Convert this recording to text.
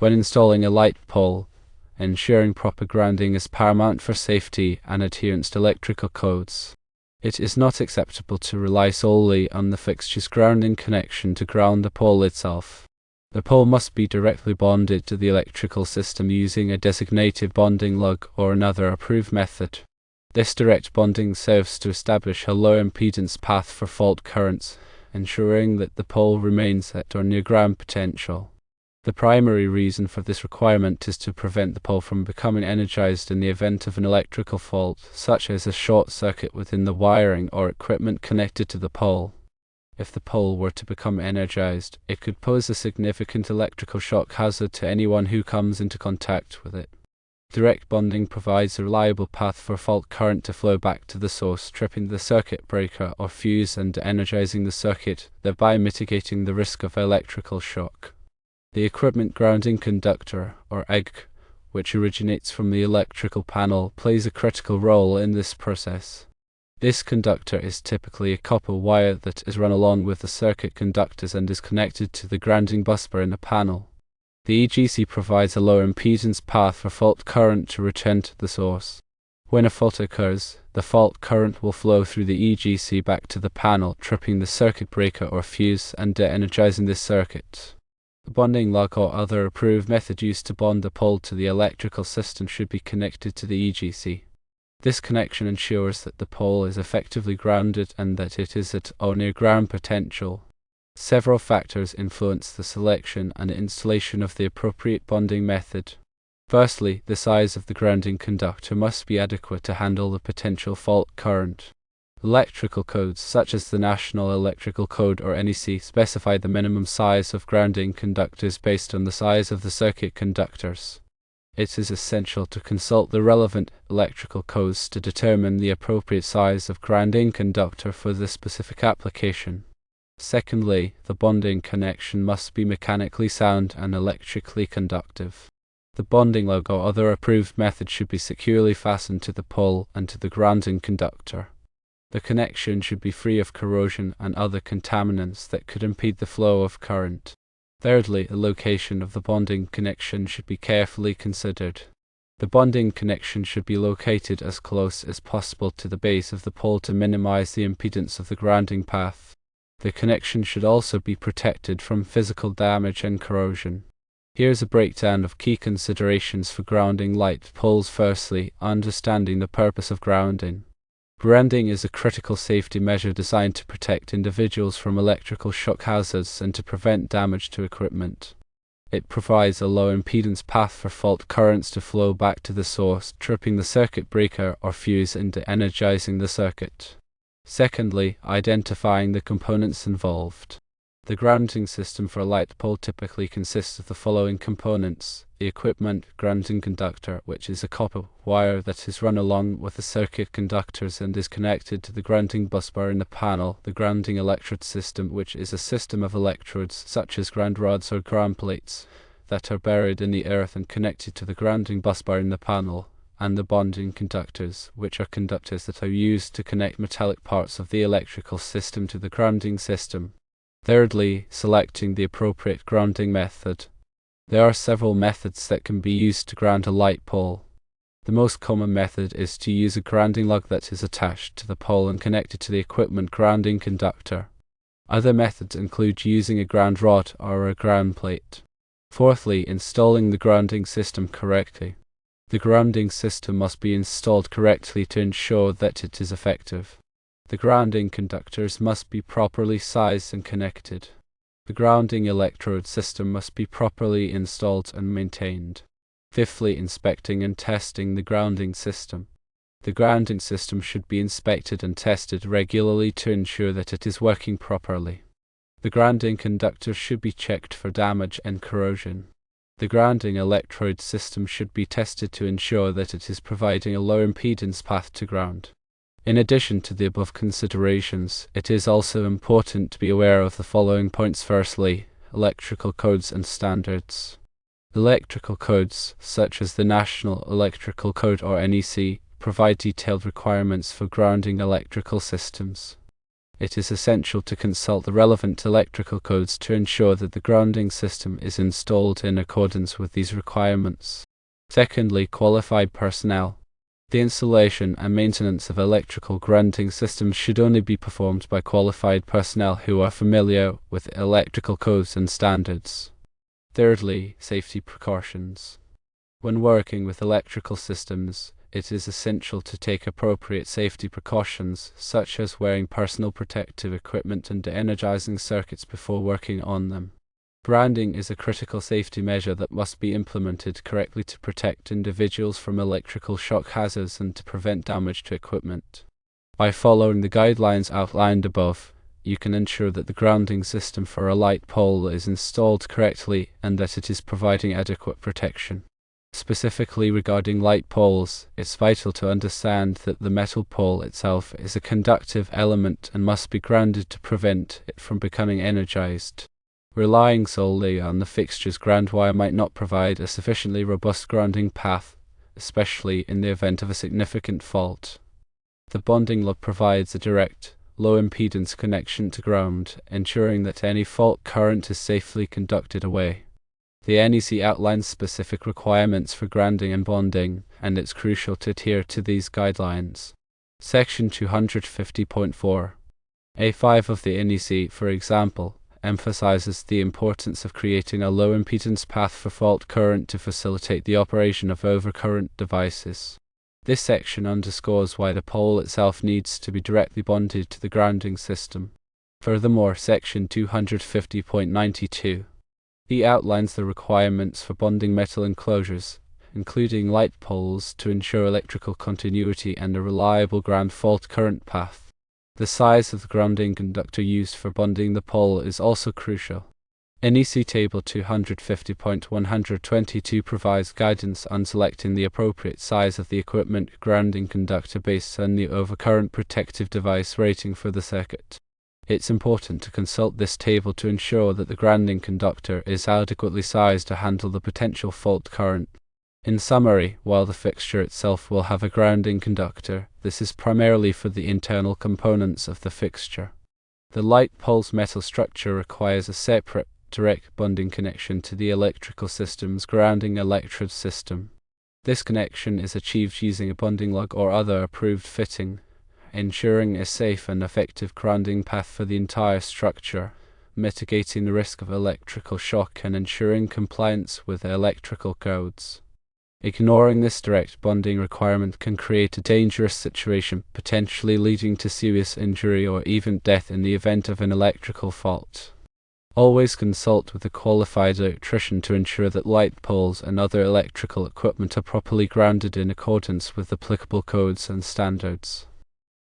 When installing a light pole, ensuring proper grounding is paramount for safety and adherence to electrical codes. It is not acceptable to rely solely on the fixture's grounding connection to ground the pole itself. The pole must be directly bonded to the electrical system using a designated bonding lug or another approved method. This direct bonding serves to establish a low impedance path for fault currents, ensuring that the pole remains at or near ground potential. The primary reason for this requirement is to prevent the pole from becoming energized in the event of an electrical fault, such as a short circuit within the wiring or equipment connected to the pole. If the pole were to become energized, it could pose a significant electrical shock hazard to anyone who comes into contact with it. Direct bonding provides a reliable path for fault current to flow back to the source, tripping the circuit breaker or fuse and energizing the circuit, thereby mitigating the risk of electrical shock. The equipment grounding conductor, or EG, which originates from the electrical panel, plays a critical role in this process. This conductor is typically a copper wire that is run along with the circuit conductors and is connected to the grounding busbar in the panel. The EGC provides a low impedance path for fault current to return to the source. When a fault occurs, the fault current will flow through the EGC back to the panel, tripping the circuit breaker or fuse and de-energizing the circuit. The bonding lug or other approved method used to bond the pole to the electrical system should be connected to the EGC. This connection ensures that the pole is effectively grounded and that it is at or near ground potential. Several factors influence the selection and installation of the appropriate bonding method. Firstly, the size of the grounding conductor must be adequate to handle the potential fault current. Electrical codes, such as the National Electrical Code or NEC, specify the minimum size of grounding conductors based on the size of the circuit conductors. It is essential to consult the relevant electrical codes to determine the appropriate size of grounding conductor for the specific application. Secondly, the bonding connection must be mechanically sound and electrically conductive. The bonding lug or other approved method should be securely fastened to the pole and to the grounding conductor. The connection should be free of corrosion and other contaminants that could impede the flow of current. Thirdly, the location of the bonding connection should be carefully considered. The bonding connection should be located as close as possible to the base of the pole to minimize the impedance of the grounding path. The connection should also be protected from physical damage and corrosion. Here's a breakdown of key considerations for grounding light poles. Firstly, understanding the purpose of grounding. Grounding is a critical safety measure designed to protect individuals from electrical shock hazards and to prevent damage to equipment. It provides a low impedance path for fault currents to flow back to the source, tripping the circuit breaker or fuse and de-energizing the circuit. Secondly, identifying the components involved. The grounding system for a light pole typically consists of the following components: the equipment grounding conductor, which is a copper wire that is run along with the circuit conductors and is connected to the grounding busbar in the panel; the grounding electrode system, which is a system of electrodes, such as ground rods or ground plates, that are buried in the earth and connected to the grounding busbar in the panel; and the bonding conductors, which are conductors that are used to connect metallic parts of the electrical system to the grounding system. Thirdly, selecting the appropriate grounding method. There are several methods that can be used to ground a light pole. The most common method is to use a grounding lug that is attached to the pole and connected to the equipment grounding conductor. Other methods include using a ground rod or a ground plate. Fourthly, installing the grounding system correctly. The grounding system must be installed correctly to ensure that it is effective. The grounding conductors must be properly sized and connected. The grounding electrode system must be properly installed and maintained. Fifthly, inspecting and testing the grounding system. The grounding system should be inspected and tested regularly to ensure that it is working properly. The grounding conductors should be checked for damage and corrosion. The grounding electrode system should be tested to ensure that it is providing a low impedance path to ground. In addition to the above considerations, it is also important to be aware of the following points. Firstly, electrical codes and standards. Electrical codes, such as the National Electrical Code or NEC, provide detailed requirements for grounding electrical systems. It is essential to consult the relevant electrical codes to ensure that the grounding system is installed in accordance with these requirements. Secondly, qualified personnel. The installation and maintenance of electrical grounding systems should only be performed by qualified personnel who are familiar with electrical codes and standards. Thirdly, safety precautions. When working with electrical systems, it is essential to take appropriate safety precautions, such as wearing personal protective equipment and energizing circuits before working on them. Grounding is a critical safety measure that must be implemented correctly to protect individuals from electrical shock hazards and to prevent damage to equipment. By following the guidelines outlined above, you can ensure that the grounding system for a light pole is installed correctly and that it is providing adequate protection. Specifically regarding light poles, it's vital to understand that the metal pole itself is a conductive element and must be grounded to prevent it from becoming energized. Relying solely on the fixture's ground wire might not provide a sufficiently robust grounding path, especially in the event of a significant fault. The bonding loop provides a direct, low-impedance connection to ground, ensuring that any fault current is safely conducted away. The NEC outlines specific requirements for grounding and bonding, and it's crucial to adhere to these guidelines. Section 250.4 A5 of the NEC, for example, emphasizes the importance of creating a low-impedance path for fault current to facilitate the operation of overcurrent devices. This section underscores why the pole itself needs to be directly bonded to the grounding system. Furthermore, Section 250.92 outlines the requirements for bonding metal enclosures, including light poles, to ensure electrical continuity and a reliable ground fault current path. The size of the grounding conductor used for bonding the pole is also crucial. NEC Table 250.122 provides guidance on selecting the appropriate size of the equipment grounding conductor based on the overcurrent protective device rating for the circuit. It's important to consult this table to ensure that the grounding conductor is adequately sized to handle the potential fault current. In summary, while the fixture itself will have a grounding conductor, this is primarily for the internal components of the fixture. The light pole's metal structure requires a separate, direct bonding connection to the electrical system's grounding electrode system. This connection is achieved using a bonding lug or other approved fitting, ensuring a safe and effective grounding path for the entire structure, mitigating the risk of electrical shock and ensuring compliance with electrical codes. Ignoring this direct bonding requirement can create a dangerous situation, potentially leading to serious injury or even death in the event of an electrical fault. Always consult with a qualified electrician to ensure that light poles and other electrical equipment are properly grounded in accordance with applicable codes and standards.